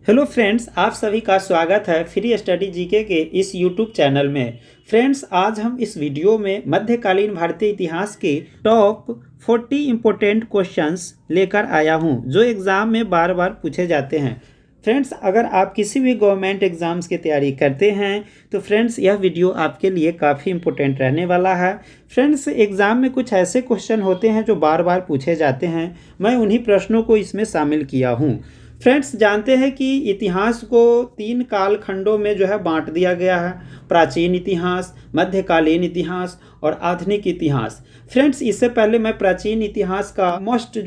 Hello friends, आप सभी का स्वागत है फ्री स्टडी जीके के इस यूट्यूब चैनल में। फ्रेंड्स, आज हम इस वीडियो में मध्यकालीन भारतीय इतिहास के टॉप 40 इम्पोर्टेंट क्वेश्चंस लेकर आया हूं, जो एग्ज़ाम में बार बार पूछे जाते हैं। फ्रेंड्स, अगर आप किसी भी गवर्नमेंट एग्ज़ाम्स की तैयारी करते हैं तो फ्रेंड्स यह वीडियो आपके लिए काफ़ी इम्पोर्टेंट रहने वाला है। फ्रेंड्स, एग्ज़ाम में कुछ ऐसे क्वेश्चन होते हैं जो बार बार पूछे जाते हैं, मैं उन्हीं प्रश्नों को इसमें शामिल किया हूँ। फ्रेंड्स, जानते हैं कि इतिहास को 3 कालखंडों में बांट दिया गया है: प्राचीन इतिहास, मध्यकालीन इतिहास और आधुनिक इतिहास। फ्रेंड्स, इससे पहले मैं प्राचीन इतिहास का मोस्ट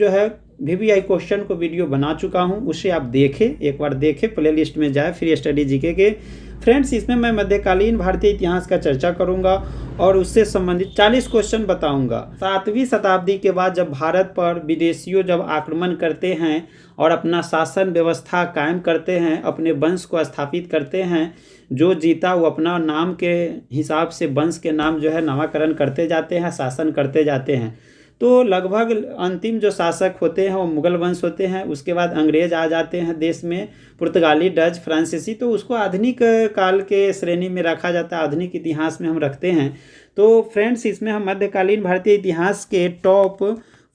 वीवीआई क्वेश्चन को वीडियो बना चुका हूं, उसे आप देखें, एक बार देखें, प्लेलिस्ट में जाए फ्री स्टडी जीके के। फ्रेंड्स, इसमें मैं मध्यकालीन भारतीय इतिहास का चर्चा करूंगा और उससे संबंधित 40 क्वेश्चन बताऊंगा। 7वीं शताब्दी के बाद जब भारत पर विदेशियों आक्रमण करते हैं और अपना शासन व्यवस्था कायम करते हैं, अपने वंश को स्थापित करते हैं, जो जीता वो अपना नाम के हिसाब से वंश के नाम नामाकरण करते जाते हैं, शासन करते जाते हैं। तो लगभग अंतिम जो शासक होते हैं वो मुगल वंश होते हैं। उसके बाद अंग्रेज आ जाते हैं देश में, पुर्तगाली, डच, फ्रांसीसी, तो उसको आधुनिक काल के श्रेणी में रखा जाता है, आधुनिक इतिहास में हम रखते हैं। तो फ्रेंड्स, इसमें हम मध्यकालीन भारतीय इतिहास के टॉप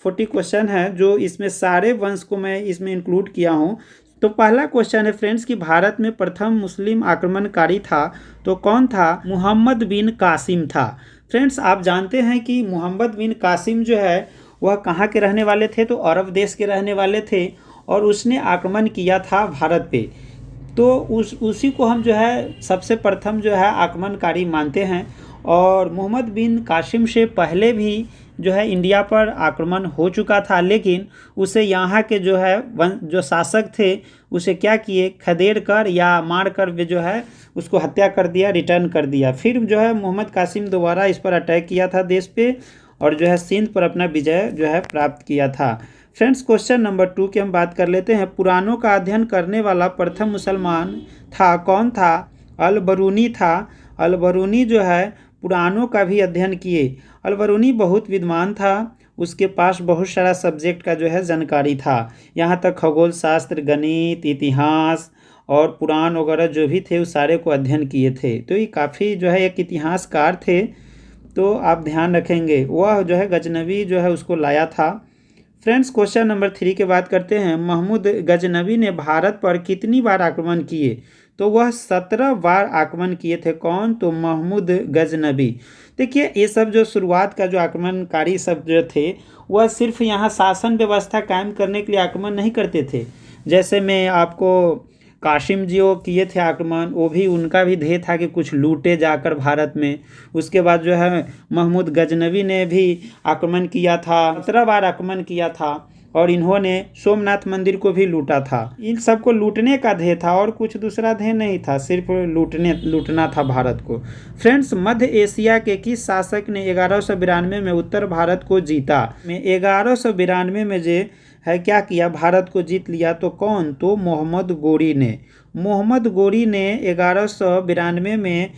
40 क्वेश्चन है, जो इसमें सारे वंश को मैं इसमें इंक्लूड किया हूँ। तो पहला क्वेश्चन है फ्रेंड्स कि भारत में प्रथम मुस्लिम आक्रमणकारी था तो कौन था? मोहम्मद बिन कासिम था। फ्रेंड्स, आप जानते हैं कि मोहम्मद बिन कासिम वह कहाँ के रहने वाले थे? तो अरब देश के रहने वाले थे और उसने आक्रमण किया था भारत पे। तो उसी को हम सबसे प्रथम आक्रमणकारी मानते हैं। और मोहम्मद बिन कासिम से पहले भी इंडिया पर आक्रमण हो चुका था, लेकिन उसे यहाँ के जो शासक थे उसे क्या किए, खदेड़ कर या मार कर वे उसको हत्या कर दिया, रिटर्न कर दिया। फिर मोहम्मद कासिम दोबारा इस पर अटैक किया था देश पे और सिंध पर अपना विजय प्राप्त किया था। फ्रेंड्स, क्वेश्चन नंबर 2 की हम बात कर लेते हैं। पुराणों का अध्ययन करने वाला प्रथम मुसलमान था, कौन था? अल बरूनी था। अल बरूनी पुराणों का भी अध्ययन किए। अल बरूनी बहुत विद्वान था, उसके पास बहुत सारा सब्जेक्ट का जानकारी था। यहाँ तक खगोल शास्त्र, गणित, इतिहास और पुराण वगैरह जो भी थे उस सारे को अध्ययन किए थे। तो ये काफ़ी एक इतिहासकार थे। तो आप ध्यान रखेंगे, वह गजनवी उसको लाया था। फ्रेंड्स, क्वेश्चन नंबर 3 की बात करते हैं। महमूद गजनवी ने भारत पर कितनी बार आक्रमण किए? तो वह 17 बार आक्रमण किए थे। कौन? तो महमूद गजनवी। देखिए, ये सब शुरुआत का आक्रमणकारी सब थे, वह सिर्फ यहाँ शासन व्यवस्था कायम करने के लिए आक्रमण नहीं करते थे। जैसे मैं आपको कासिम जी वो किए थे आक्रमण, वो भी उनका भी ध्येय था कि कुछ लूटे जाकर भारत में। उसके बाद महमूद गजनवी ने भी आक्रमण किया था, 17 बार आक्रमण किया था और इन्होंने सोमनाथ मंदिर को भी लूटा था। इन सबको लूटने का ध्येय था और कुछ दूसरा ध्येय नहीं था, सिर्फ लूटना था भारत को। फ्रेंड्स, मध्य एशिया के किस शासक ने 1192 में उत्तर भारत को जीता? में 1192 में क्या किया, भारत को जीत लिया। तो कौन? तो मोहम्मद गोरी ने। मोहम्मद गोरी ने 1192 में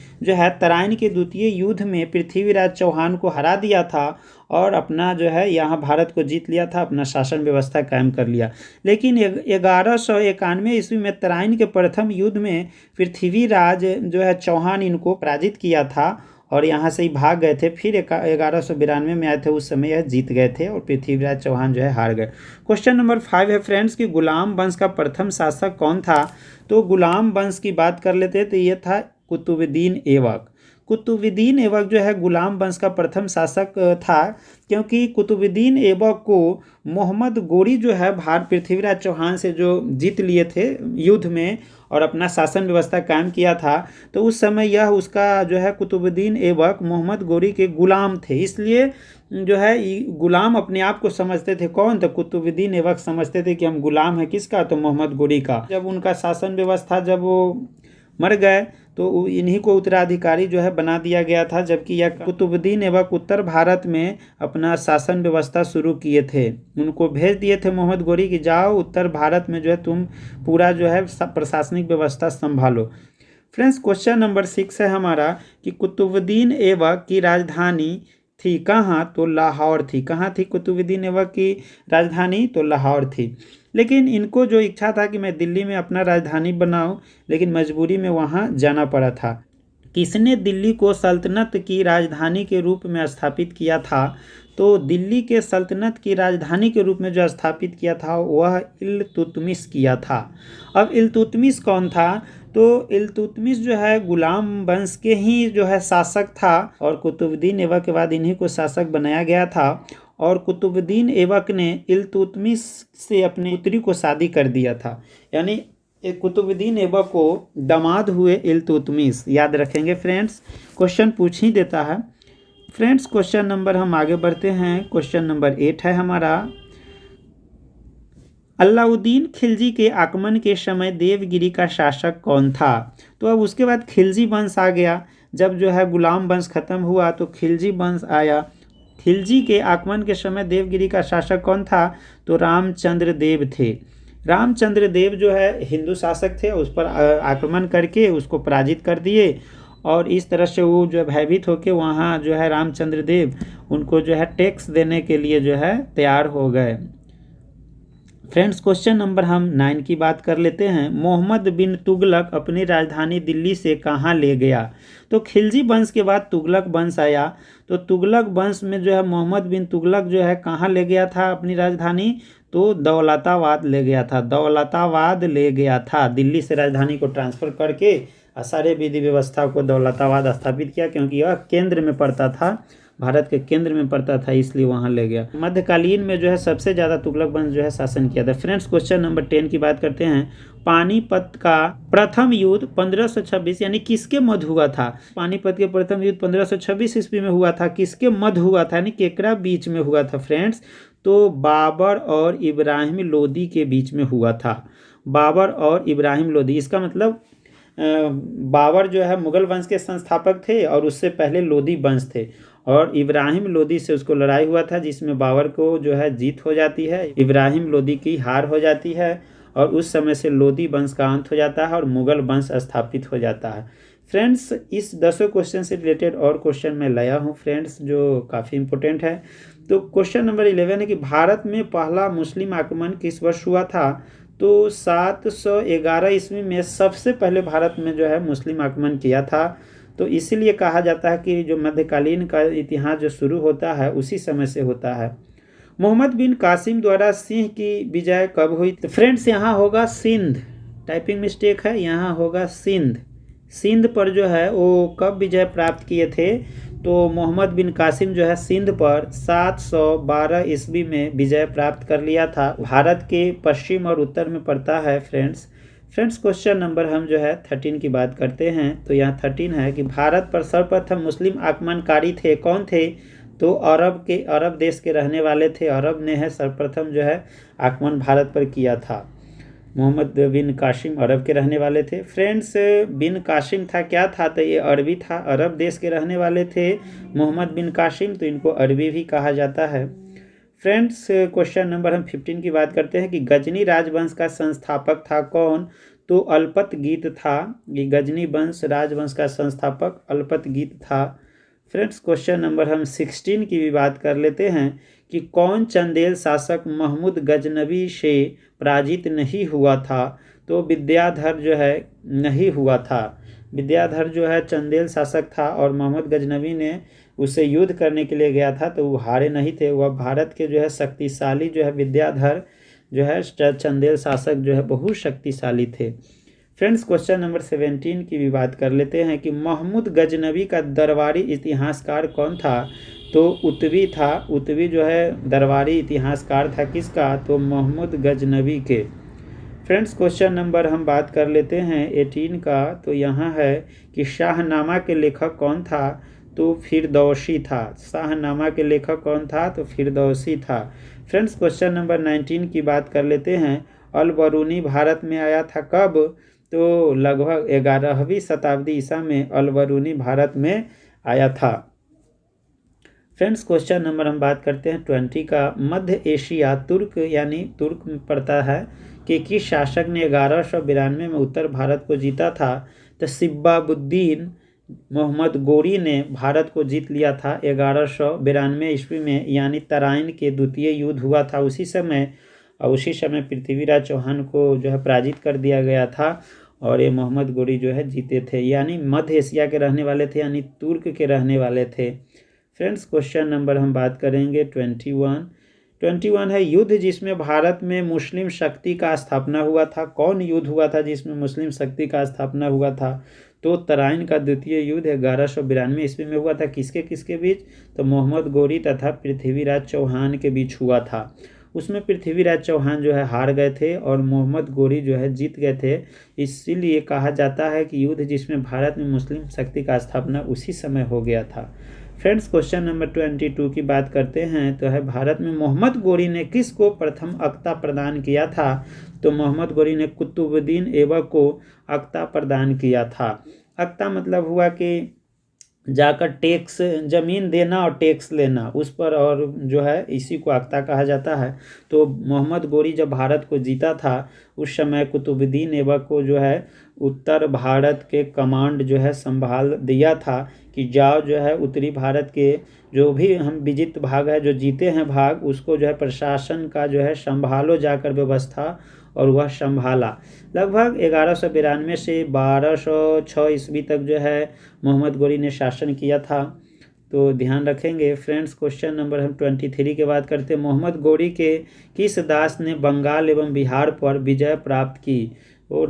तराइन के द्वितीय युद्ध में पृथ्वीराज चौहान को हरा दिया था और अपना यहाँ भारत को जीत लिया था, अपना शासन व्यवस्था कायम कर लिया। लेकिन 1191 ईस्वी में तराइन के प्रथम युद्ध में पृथ्वीराज चौहान इनको पराजित किया था और यहाँ से ही भाग गए थे। फिर 1192 में आए थे, उस समय यह जीत गए थे और पृथ्वीराज चौहान हार गए। क्वेश्चन नंबर 5 है फ्रेंड्स कि गुलाम वंश का प्रथम शासक कौन था? तो गुलाम वंश की बात कर लेते हैं तो ये था कुतुबुद्दीन ऐबक। कुतुबुद्दीन ऐबक गुलाम वंश का प्रथम शासक था, क्योंकि कुतुबुद्दीन ऐबक को मोहम्मद गोरी पृथ्वीराज चौहान से जो जीत लिए थे युद्ध में और अपना शासन व्यवस्था कायम किया था, तो उस समय यह उसका कुतुबुद्दीन ऐबक मोहम्मद गोरी के गुलाम थे। इसलिए गुलाम अपने आप को समझते थे। कौन? तो कुतुबुद्दीन ऐबक समझते थे कि हम गुलाम हैं किसका? तो मोहम्मद गोरी का। जब उनका शासन व्यवस्था जब वो मर गए तो इन्हीं को उत्तराधिकारी बना दिया गया था, जबकि यह कुतुबुद्दीन ऐबक उत्तर भारत में अपना शासन व्यवस्था शुरू किए थे। उनको भेज दिए थे मोहम्मद गोरी कि जाओ उत्तर भारत में तुम पूरा प्रशासनिक व्यवस्था संभालो। फ्रेंड्स, क्वेश्चन नंबर 6 है हमारा कि कुतुबुद्दीन ऐबक की राजधानी थी कहाँ? तो लाहौर थी। कहाँ थी कुतुबुद्दीन ऐबक की राजधानी? तो लाहौर थी। लेकिन इनको जो इच्छा था कि मैं दिल्ली में अपना राजधानी बनाऊं, लेकिन मजबूरी में वहां जाना पड़ा था। किसने दिल्ली को सल्तनत की राजधानी के रूप में स्थापित किया था? तो दिल्ली के सल्तनत की राजधानी के रूप में जो स्थापित किया था वह इल्तुतमिश किया था। अब इल्तुतमिश कौन था? तो इल्तुतमिश जो है गुलाम वंश के ही जो है शासक था, और कुतुबुद्दीन ऐबक के बाद इन्हीं को शासक बनाया गया था। और कुतुबुद्दीन ऐबक ने इल्तुतमिश से अपनी पुत्री को शादी कर दिया था, यानी कुतुबुद्दीन ऐबक को दामाद हुए इल्तुतमिश। याद रखेंगे फ्रेंड्स, क्वेश्चन पूछ ही देता है। फ्रेंड्स क्वेश्चन नंबर हम आगे बढ़ते हैं। क्वेश्चन नंबर 8 है हमारा, अलाउद्दीन खिलजी के आगमन के समय देवगिरी का शासक कौन था? तो अब उसके बाद खिलजी वंश आ गया। जब जो है गुलाम वंश खत्म हुआ तो खिलजी वंश आया। खिलजी के आगमन के समय देवगिरी का शासक कौन था? तो रामचंद्र देव थे। रामचंद्र देव जो है हिंदू शासक थे, उस पर आक्रमण करके उसको पराजित कर दिए, और इस तरह से वो जो भयभीत होकर वहाँ जो है रामचंद्र देव उनको जो है टैक्स देने के लिए जो है तैयार हो गए। फ्रेंड्स क्वेश्चन नंबर हम 9 की बात कर लेते हैं। मोहम्मद बिन तुगलक अपनी राजधानी दिल्ली से कहाँ ले गया? तो खिलजी वंश के बाद तुगलक वंश आया, तो तुगलक वंश में जो है मोहम्मद बिन तुगलक जो है कहाँ ले गया था अपनी राजधानी? तो दौलताबाद ले गया था। दौलताबाद ले गया था, दिल्ली से राजधानी को ट्रांसफ़र करके सारे विधि व्यवस्था को दौलताबाद स्थापित किया, क्योंकि यह केंद्र में पड़ता था, भारत के केंद्र में पड़ता था, इसलिए वहां ले गया। मध्यकालीन में जो है सबसे ज़्यादा तुगलक वंश जो है शासन किया था। फ्रेंड्स क्वेश्चन नंबर 10 की बात करते हैं। पानीपत का प्रथम युद्ध 1526 यानी किसके मध्य हुआ था? पानीपत के प्रथम युद्ध 1526 ईस्वी में हुआ था। किसके मध्य हुआ था, यानी केकरा बीच में हुआ था फ्रेंड्स? तो बाबर और इब्राहिम लोदी के बीच में हुआ था। बाबर और इब्राहिम लोदी, इसका मतलब बाबर जो है मुगल वंश के संस्थापक थे, और उससे पहले लोदी वंश थे, और इब्राहिम लोदी से उसको लड़ाई हुआ था, जिसमें बाबर को जो है जीत हो जाती है, इब्राहिम लोदी की हार हो जाती है, और उस समय से लोदी वंश का अंत हो जाता है और मुगल वंश स्थापित हो जाता है। फ्रेंड्स इस 10 क्वेश्चन से रिलेटेड और क्वेश्चन मैं लाया हूँ फ्रेंड्स, जो काफ़ी इंपॉर्टेंट है। तो क्वेश्चन नंबर 11 है कि भारत में पहला मुस्लिम आक्रमण किस वर्ष हुआ था? तो 711 ईस्वी में सबसे पहले भारत में जो है मुस्लिम आक्रमण किया था। तो इसीलिए कहा जाता है कि जो मध्यकालीन का इतिहास जो शुरू होता है उसी समय से होता है। मोहम्मद बिन कासिम द्वारा सिंह की विजय कब हुई? तो फ्रेंड्स यहाँ होगा सिंध, टाइपिंग मिस्टेक है, यहाँ होगा सिंध। सिंध पर जो है वो कब विजय प्राप्त किए थे? तो मोहम्मद बिन कासिम जो है सिंध पर 712 ईस्वी में विजय प्राप्त कर लिया था। भारत के पश्चिम और उत्तर में पड़ता है फ्रेंड्स। क्वेश्चन नंबर हम जो है 13 की बात करते हैं। तो यहाँ 13 है कि भारत पर सर्वप्रथम मुस्लिम आक्रमणकारी थे, कौन थे? तो अरब देश के रहने वाले थे। अरब ने है सर्वप्रथम जो है आक्रमण भारत पर किया था। मोहम्मद बिन कासिम अरब के रहने वाले थे। फ्रेंड्स बिन कासिम था क्या था? तो ये अरबी था, अरब देश के रहने वाले थे मोहम्मद बिन कासिम, तो इनको अरबी भी कहा जाता है। फ्रेंड्स क्वेश्चन नंबर हम 15 की बात करते हैं कि गजनी राजवंश का संस्थापक था कौन? तो अल्पतगीत था। ये गजनी वंश राजवंश का संस्थापक अल्पतगीत था। फ्रेंड्स क्वेश्चन नंबर हम 16 की भी बात कर लेते हैं कि कौन चंदेल शासक महमूद गजनबी से पराजित नहीं हुआ था? तो विद्याधर जो है नहीं हुआ था। विद्याधर जो है चंदेल शासक था, और मोहम्मद गजनबी ने उससे युद्ध करने के लिए गया था, तो वो हारे नहीं थे। वह भारत के जो है शक्तिशाली जो है विद्याधर जो है चंदेल शासक जो है बहुत शक्तिशाली थे। फ्रेंड्स क्वेश्चन नंबर 17 की भी बात कर लेते हैं कि महमूद गजनबी का दरबारी इतिहासकार कौन था? तो उतवी था। उतवी जो है दरबारी इतिहासकार था किसका? तो महमूद गजनबी के। फ्रेंड्स क्वेश्चन नंबर हम बात कर लेते हैं 18 का। तो यहाँ है कि शाहनामा के लेखक कौन था? तो फिरदौसी था। शाहनामा के लेखक कौन था? तो फिरदौसी था। फ्रेंड्स क्वेश्चन नंबर 19 की बात कर लेते हैं। अल बरूनी भारत में आया था कब? तो लगभग 11वीं शताब्दी ईसा में अल बरूनी भारत में आया था। फ्रेंड्स क्वेश्चन नंबर हम बात करते हैं 20 का। मध्य एशिया तुर्क यानी तुर्क में पड़ता है कि किस शासक ने 1192 में उत्तर भारत को जीता था? तो सिब्बाबुद्दीन मोहम्मद गोरी ने भारत को जीत लिया था 1192 ईस्वी में, यानी तराइन के द्वितीय युद्ध हुआ था उसी समय। और उसी समय पृथ्वीराज चौहान को जो है पराजित कर दिया गया था और ये मोहम्मद गोरी जो है जीते थे, यानी मध्य एशिया के रहने वाले थे, यानी तुर्क के रहने वाले थे। फ्रेंड्स क्वेश्चन नंबर हम बात करेंगे 21 है, युद्ध जिसमें भारत में मुस्लिम शक्ति का स्थापना हुआ था। कौन युद्ध हुआ था जिसमें मुस्लिम शक्ति का स्थापना हुआ था? तो तराइन का द्वितीय युद्ध 1192 ईस्वी में हुआ था। किसके किसके बीच? तो मोहम्मद गोरी तथा पृथ्वीराज चौहान के बीच हुआ था। उसमें पृथ्वीराज चौहान जो है हार गए थे और मोहम्मद गोरी जो है जीत गए थे। इसीलिए कहा जाता है कि युद्ध जिसमें भारत में मुस्लिम शक्ति का स्थापना उसी समय हो गया था। फ्रेंड्स क्वेश्चन नंबर 22 की बात करते हैं, तो है भारत में मोहम्मद गोरी ने किसको प्रथम अक्ता प्रदान किया था? तो मोहम्मद गोरी ने कुतुबुद्दीन ऐबक को अक्ता प्रदान किया था। अक्ता मतलब हुआ कि जाकर टैक्स, ज़मीन देना और टैक्स लेना उस पर, और जो है इसी को अक्ता कहा जाता है। तो मोहम्मद गोरी जब भारत को जीता था उस समय कुतुबुद्दीन ऐबक को जो है उत्तर भारत के कमांड जो है संभाल दिया था कि जाओ जो है उत्तरी भारत के जो भी हम विजित भाग है, जो जीते हैं भाग, उसको जो है प्रशासन का जो है संभालो जाकर व्यवस्था, और वह संभाला। लगभग 1192 से 1206 ईस्वी तक जो है मोहम्मद गोरी ने शासन किया था, तो ध्यान रखेंगे। फ्रेंड्स क्वेश्चन नंबर हम 23 की बात करते हैं, मोहम्मद गोरी के किस दास ने बंगाल एवं बिहार पर विजय प्राप्त की? वो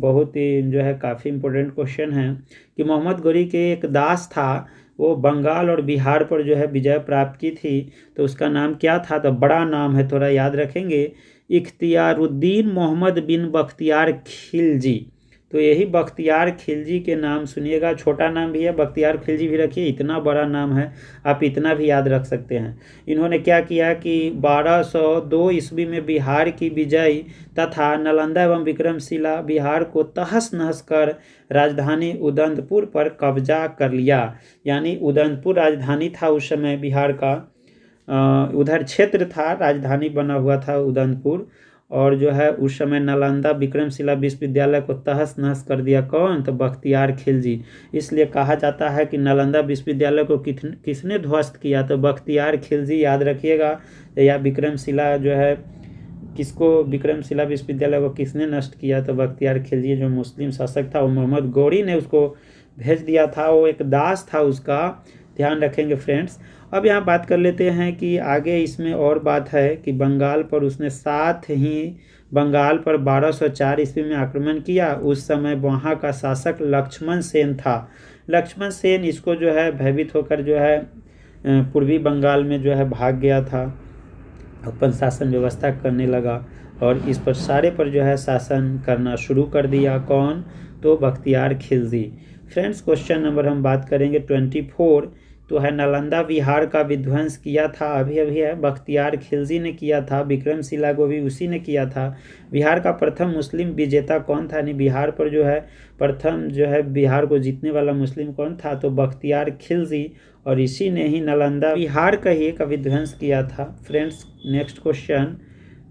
बहुत ही जो है काफ़ी इम्पोर्टेंट क्वेश्चन है कि मोहम्मद गोरी के एक दास था, वो बंगाल और बिहार पर जो है विजय प्राप्त की थी। तो उसका नाम क्या था? तो बड़ा नाम है, थोड़ा याद रखेंगे, इख्तियारुद्दीन मोहम्मद बिन बख्तियार खिलजी। तो यही बख्तियार खिलजी के नाम सुनिएगा, छोटा नाम भी है, बख्तियार खिलजी भी रखिए, इतना बड़ा नाम है, आप इतना भी याद रख सकते हैं। इन्होंने क्या किया कि 1202 ईस्वी में बिहार की विजय तथा नालंदा एवं विक्रमशिला बिहार को तहस नहस कर राजधानी उदयपुर पर कब्जा कर लिया। यानी उदयपुर राजधानी था उस समय बिहार का, उधर क्षेत्र था, राजधानी बना हुआ था उदयपुर, और जो है उस समय नालंदा विक्रमशिला विश्वविद्यालय को तहस नहस कर दिया। कौन? तो बख्तियार खिलजी। इसलिए कहा जाता है कि नालंदा विश्वविद्यालय को किसने ध्वस्त किया? तो बख्तियार खिलजी, याद रखिएगा। या विक्रमशिला जो है, किसको, विक्रमशिला विश्वविद्यालय को किसने नष्ट किया? तो बख्तियार खिलजी, जो मुस्लिम शासक था, वो मोहम्मद गोरी ने उसको भेज दिया था, वो एक दास था उसका, ध्यान रखेंगे फ्रेंड्स। अब यहाँ बात कर लेते हैं कि आगे इसमें और बात है कि बंगाल पर उसने साथ ही बंगाल पर 1204 ईस्वी में आक्रमण किया। उस समय वहाँ का शासक लक्ष्मण सेन था। लक्ष्मण सेन इसको जो है भयभीत होकर जो है पूर्वी बंगाल में जो है भाग गया था, अपन शासन व्यवस्था करने लगा और इस पर सारे पर जो है शासन करना शुरू कर दिया। कौन? तो Bakhtiyar Khilji. Friends question number हम बात करेंगे 24, तो है नालंदा बिहार का विध्वंस किया था, अभी है बख्तियार खिलजी ने किया था, विक्रमशिला को भी उसी ने किया था। बिहार का प्रथम मुस्लिम विजेता कौन था? यानी बिहार पर जो है प्रथम जो है बिहार को जीतने वाला मुस्लिम कौन था? तो बख्तियार खिलजी, और इसी ने ही नालंदा बिहार का ही एक विध्वंस किया था। फ्रेंड्स नेक्स्ट क्वेश्चन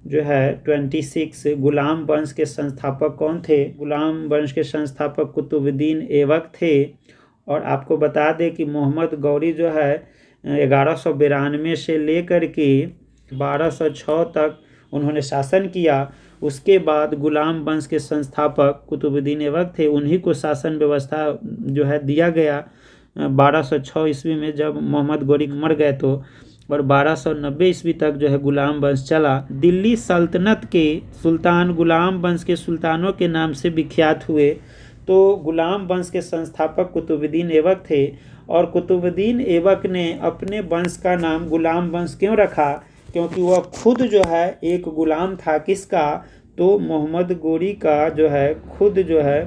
जो है 26, गुलाम वंश के संस्थापक कौन थे? गुलाम वंश के संस्थापक कुतुबुद्दीन ऐबक थे। और आपको बता दें कि मोहम्मद गौरी जो है 1192 से लेकर के 1206 तक उन्होंने शासन किया। उसके बाद गुलाम वंश के संस्थापक कुतुबुद्दीन ऐबक थे, उन्हीं को शासन व्यवस्था जो है दिया गया 1206 ईस्वी में, जब मोहम्मद गौरी मर गए तो, और 1290 ईस्वी तक जो है गुलाम वंश चला। दिल्ली सल्तनत के सुल्तान गुलाम वंश के सुल्तानों के नाम से विख्यात हुए। तो गुलाम वंश के संस्थापक कुतुबुद्दीन ऐबक थे, और कुतुबुद्दीन ऐबक ने अपने वंश का नाम गुलाम वंश क्यों रखा? क्योंकि वह खुद जो है एक गुलाम था। किसका? तो मोहम्मद गोरी का जो है खुद जो है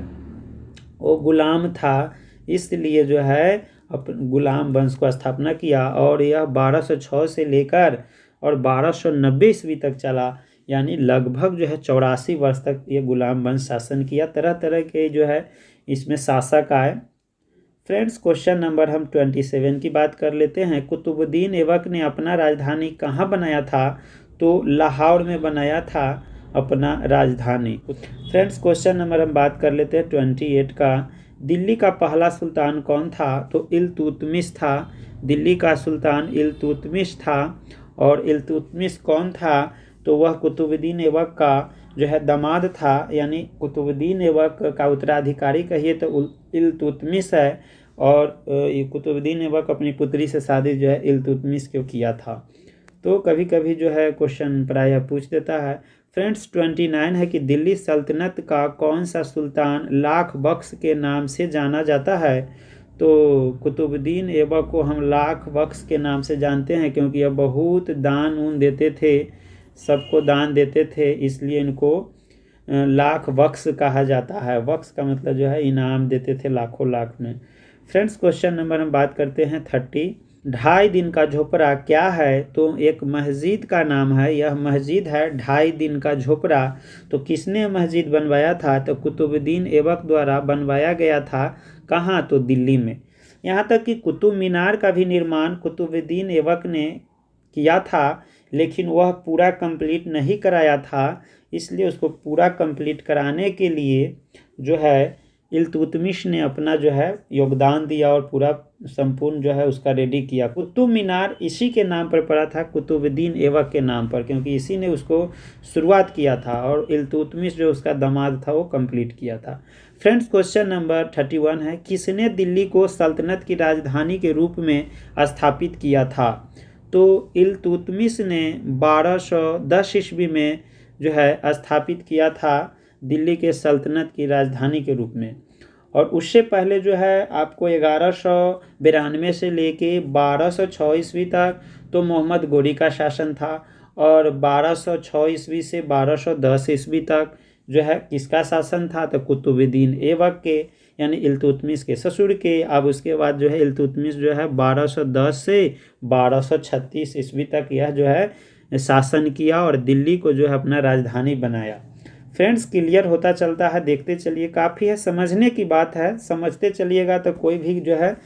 वो गुलाम था, इसलिए जो है अपन गुलाम वंश को स्थापना किया। और यह 1206 से लेकर और 1290 ईस्वी तक चला, यानी लगभग जो है 84 वर्ष तक ये गुलाम वंश शासन किया। तरह तरह के जो है इसमें शासक आए। फ्रेंड्स क्वेश्चन नंबर हम 27 की बात कर लेते हैं। कुतुबुद्दीन ऐबक ने अपना राजधानी कहाँ बनाया था? तो लाहौर में बनाया था अपना राजधानी। फ्रेंड्स क्वेश्चन नंबर हम बात कर लेते हैं 28 का। दिल्ली का पहला सुल्तान कौन था? तो इल्तुतमिश था। दिल्ली का सुल्तान इल्तुतमिश था। और इल्तुतमिश कौन था? तो वह कुतुबुद्दीन ऐबक का जो है दामाद था, यानी कुतुबुद्दीन ऐबक का उत्तराधिकारी कहिए तो इल्तुतमिश है। और ये कुतुबुद्दीन ऐबक अपनी पुत्री से शादी जो है इल्तुतमिश को किया था। तो कभी कभी जो है क्वेश्चन प्रायः पूछ देता है। फ्रेंड्स 29 है कि दिल्ली सल्तनत का कौन सा सुल्तान लाख बख्श के नाम से जाना जाता है। तो कुतुबुद्दीन ऐबक को हम लाख बख्श के नाम से जानते हैं, क्योंकि यह बहुत दान ऊन देते थे, सबको दान देते थे, इसलिए इनको लाख बख्श कहा जाता है। बख्श का मतलब जो है इनाम देते थे लाखों लाख में। फ्रेंड्स क्वेश्चन नंबर हम बात करते हैं 30। 2.5 दिन का झोपड़ा क्या है। तो एक मस्जिद का नाम है, यह मस्जिद है 2.5 दिन का झोपड़ा। तो किसने मस्जिद बनवाया था। तो कुतुबुद्दीन ऐबक द्वारा बनवाया गया था। कहाँ। तो दिल्ली में। यहाँ तक कि कुतुब मीनार का भी निर्माण कुतुबुद्दीन ऐबक ने किया था, लेकिन वह पूरा कंप्लीट नहीं कराया था, इसलिए उसको पूरा कंप्लीट कराने के लिए जो है इल्तुतमिश ने अपना जो है योगदान दिया और पूरा संपूर्ण जो है उसका रेडी किया। कुतुब मीनार इसी के नाम पर पड़ा था, कुतुबुद्दीन ऐबक के नाम पर, क्योंकि इसी ने उसको शुरुआत किया था और इल्तुतमिश जो उसका दामाद था वो कंप्लीट किया था। फ्रेंड्स क्वेश्चन नंबर 31 है, किसने दिल्ली को सल्तनत की राजधानी के रूप में स्थापित किया था। तो इल्तुतमिश ने 1210 ईस्वी में जो है स्थापित किया था दिल्ली के सल्तनत की राजधानी के रूप में। और उससे पहले जो है आपको 1192 से लेके 1206 ईस्वी तक तो मोहम्मद गोरी का शासन था, और 1206 ईस्वी से 1210 ईस्वी तक जो है किसका शासन था। तो कुतुबुद्दीन ऐबक के, यानी इल्तुतमिश के ससुर के। अब उसके बाद जो है इल्तुतमिश जो है 1210 से 1236 ईस्वी तक यह जो है शासन किया और दिल्ली को जो है अपना राजधानी बनाया। फ्रेंड्स क्लियर होता चलता है, देखते चलिए, काफ़ी है, समझने की बात है, समझते चलिएगा तो कोई भी जो है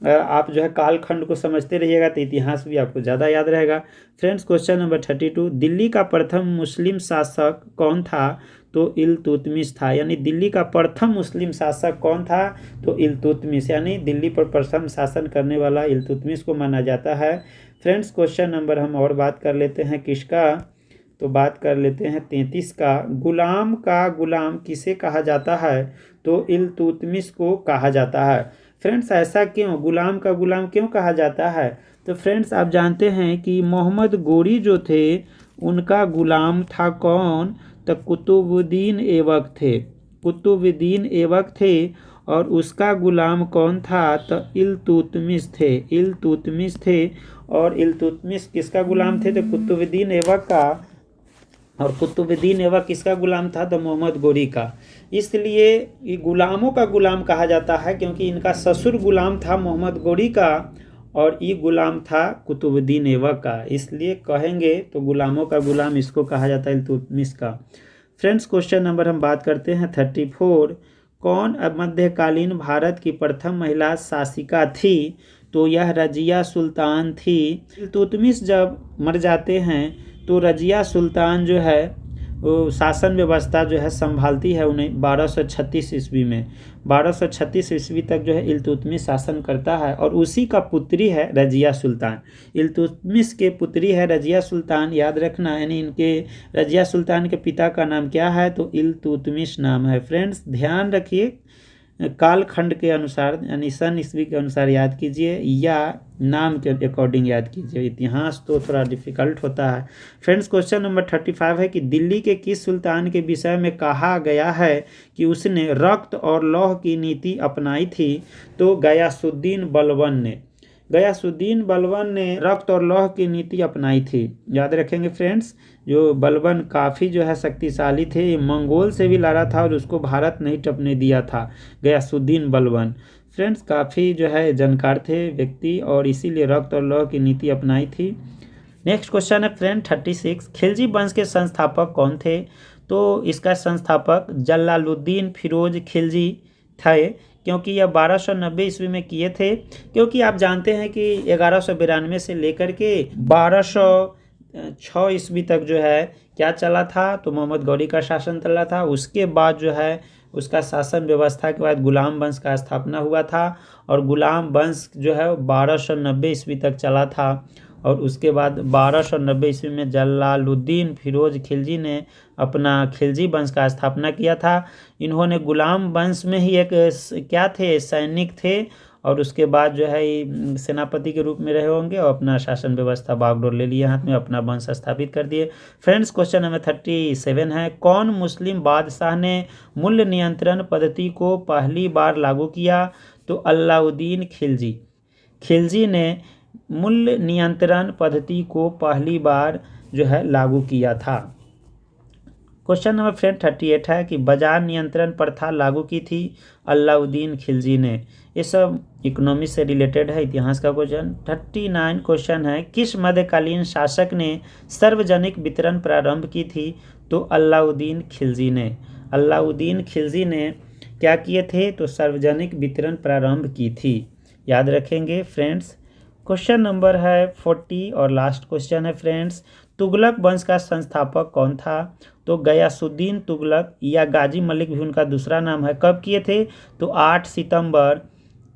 आप जो है कालखंड को समझते रहिएगा तो इतिहास भी आपको ज़्यादा याद रहेगा। फ्रेंड्स क्वेश्चन नंबर 32, दिल्ली का प्रथम मुस्लिम शासक कौन था। तो इल्तुतमिश था, यानी दिल्ली का प्रथम मुस्लिम शासक कौन था। तो इल्तुतमिश, यानी दिल्ली पर प्रथम शासन करने वाला इल्तुतमिश को माना जाता है। फ्रेंड्स क्वेश्चन नंबर हम और बात कर लेते हैं किसका। तो बात कर लेते हैं 33 का गुलाम किसे कहा जाता है। तो इल्तुतमिश को कहा जाता है। फ्रेंड्स ऐसा क्यों, गुलाम का गुलाम क्यों कहा जाता है। तो फ्रेंड्स आप जानते हैं कि मोहम्मद गोरी जो थे उनका गुलाम था कौन। तो कुतुबुद्दीन ऐबक थे, कुतुबुद्दीन ऐबक थे, और उसका गुलाम कौन था। तो इल्तुतमिश थे, इल्तुतमिश थे। और इल्तुतमिश किसका गुलाम थे। तो कुतुबुद्दीन ऐबक का। और कुतुबुद्दीन ऐबक किसका गुलाम था। तो मोहम्मद गोरी का। इसलिए ये गुलामों का गुलाम कहा जाता है, क्योंकि इनका ससुर गुलाम था मोहम्मद गोरी का और ये गुलाम था कुतुबुद्दीन ऐबक का, इसलिए कहेंगे तो गुलामों का गुलाम इसको कहा जाता है इल्तुतमिश का। फ्रेंड्स क्वेश्चन नंबर हम बात करते हैं 34, कौन अब मध्यकालीन भारत की प्रथम महिला शासिका थी। तो यह रजिया सुल्तान थी। इल्तुतमिश जब मर जाते हैं तो रजिया सुल्तान जो है वो शासन व्यवस्था जो है संभालती है उन्हें 1236 ईस्वी में। 1236 ईस्वी तक जो है इल्तुतमिश शासन करता है और उसी का पुत्री है रजिया सुल्तान। इल्तुतमिश के पुत्री है रजिया सुल्तान, याद रखना, यानी इनके रजिया सुल्तान के पिता का नाम क्या है। तो इल्तुतमिश नाम है। फ्रेंड्स ध्यान रखिए, कालखंड के अनुसार यानी सन ईस्वी के अनुसार याद कीजिए या नाम के अकॉर्डिंग याद कीजिए, इतिहास तो थोड़ा डिफिकल्ट होता है। फ्रेंड्स क्वेश्चन नंबर 35 है कि दिल्ली के किस सुल्तान के विषय में कहा गया है कि उसने रक्त और लौह की नीति अपनाई थी। तो गयासुद्दीन बलबन ने, गयासुद्दीन बलबन ने रक्त और लौह की नीति अपनाई थी। याद रखेंगे फ्रेंड्स, जो बलबन काफ़ी जो है शक्तिशाली थे, ये मंगोल से भी लड़ा था और उसको भारत नहीं टपने दिया था गयासुद्दीन बलबन। फ्रेंड्स काफ़ी जो है जानकार थे व्यक्ति और इसीलिए रक्त और लौह की नीति अपनाई थी। नेक्स्ट क्वेश्चन है फ्रेंड 36, खिलजी वंश के संस्थापक कौन थे। तो इसका संस्थापक जलालुद्दीन फिरोज खिलजी थे, क्योंकि यह 1290 ईस्वी में किए थे। क्योंकि आप जानते हैं कि 1192 से लेकर के 1206 ईस्वी तक जो है क्या चला था, तो मोहम्मद गौरी का शासन चला था। उसके बाद जो है उसका शासन व्यवस्था के बाद गुलाम वंश का स्थापना हुआ था और गुलाम वंश जो है 1290 ईस्वी तक चला था। और उसके बाद 1290 ईस्वी में जलालुद्दीन फिरोज खिलजी ने अपना खिलजी वंश का स्थापना किया था। इन्होंने गुलाम वंश में ही एक क्या थे, सैनिक थे, और उसके बाद जो है ये सेनापति के रूप में रहे होंगे और अपना शासन व्यवस्था बागडोर ले लिए हाथ में, अपना वंश स्थापित कर दिए। फ्रेंड्स क्वेश्चन नंबर 37 है, कौन मुस्लिम बादशाह ने मूल्य नियंत्रण पद्धति को पहली बार लागू किया? तो अलाउद्दीन खिलजी। खिलजी ने मूल्य नियंत्रण पद्धति को पहली बार जो है लागू किया था। क्वेश्चन नंबर फ्रेंड 38 है कि बाजार नियंत्रण प्रथा लागू की थी अलाउद्दीन खिलजी ने। ये सब इकोनॉमी से रिलेटेड है, इतिहास का क्वेश्चन। 39 क्वेश्चन है, किस मध्यकालीन शासक ने सार्वजनिक वितरण प्रारंभ की थी? तो अलाउद्दीन खिलजी ने। अलाउद्दीन खिलजी ने क्या किए थे? तो सार्वजनिक वितरण प्रारंभ की थी, याद रखेंगे फ्रेंड्स। क्वेश्चन नंबर है 40 और लास्ट क्वेश्चन है फ्रेंड्स, तुगलक वंश का संस्थापक कौन था? तो गयासुद्दीन तुगलक या गाजी मलिक भी उनका दूसरा नाम है। कब किए थे? तो 8 सितंबर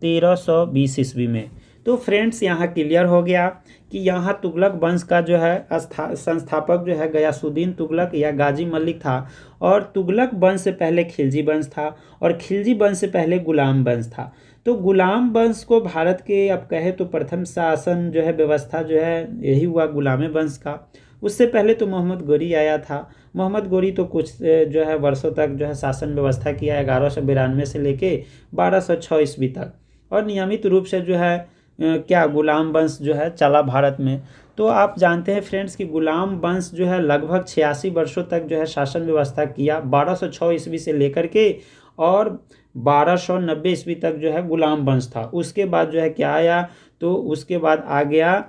1320 ईस्वी में। तो फ्रेंड्स यहाँ क्लियर हो गया कि यहाँ तुगलक वंश का जो है संस्थापक जो है गयासुद्दीन तुगलक या गाजी मलिक था, और तुगलक वंश से पहले खिलजी वंश था, और खिलजी वंश से पहले गुलाम वंश था। तो गुलाम वंश को भारत के अब कहे तो प्रथम शासन जो है व्यवस्था जो है यही हुआ गुलाम वंश का। उससे पहले तो मोहम्मद गोरी आया था। मोहम्मद गोरी तो कुछ जो है वर्षों तक जो है शासन व्यवस्था किया, 1192 से लेके 1206 ईस्वी तक, और नियमित रूप से जो है क्या गुलाम वंश जो है चला भारत में। तो आप जानते हैं फ्रेंड्स कि गुलाम वंश जो है लगभग 86 वर्षों तक जो है शासन व्यवस्था किया, 1206 ईस्वी से लेकर के, और 1290 ईस्वी तक जो है गुलाम वंश था। उसके बाद जो है क्या आया? तो उसके बाद आ गया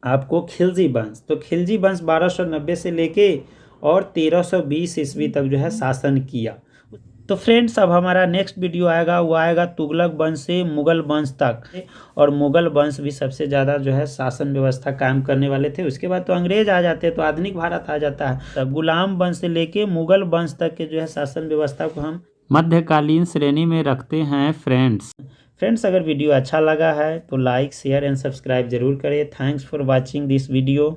आपको खिलजी वंश। तो खिलजी वंश 1290 से लेके और 1320 ईस्वी तक जो है शासन किया। तो फ्रेंड्स अब हमारा नेक्स्ट वीडियो आएगा, वो आएगा तुगलक वंश से मुगल वंश तक, और मुगल वंश भी सबसे ज़्यादा जो है शासन व्यवस्था कायम करने वाले थे। उसके बाद तो अंग्रेज आ जाते हैं, तो आधुनिक भारत आ जाता है। तो गुलाम वंश से लेके मुगल वंश तक के जो है शासन व्यवस्था को हम मध्यकालीन श्रेणी में रखते हैं फ्रेंड्स अगर वीडियो अच्छा लगा है तो लाइक शेयर एंड सब्सक्राइब जरूर करें। Thanks for watching this video.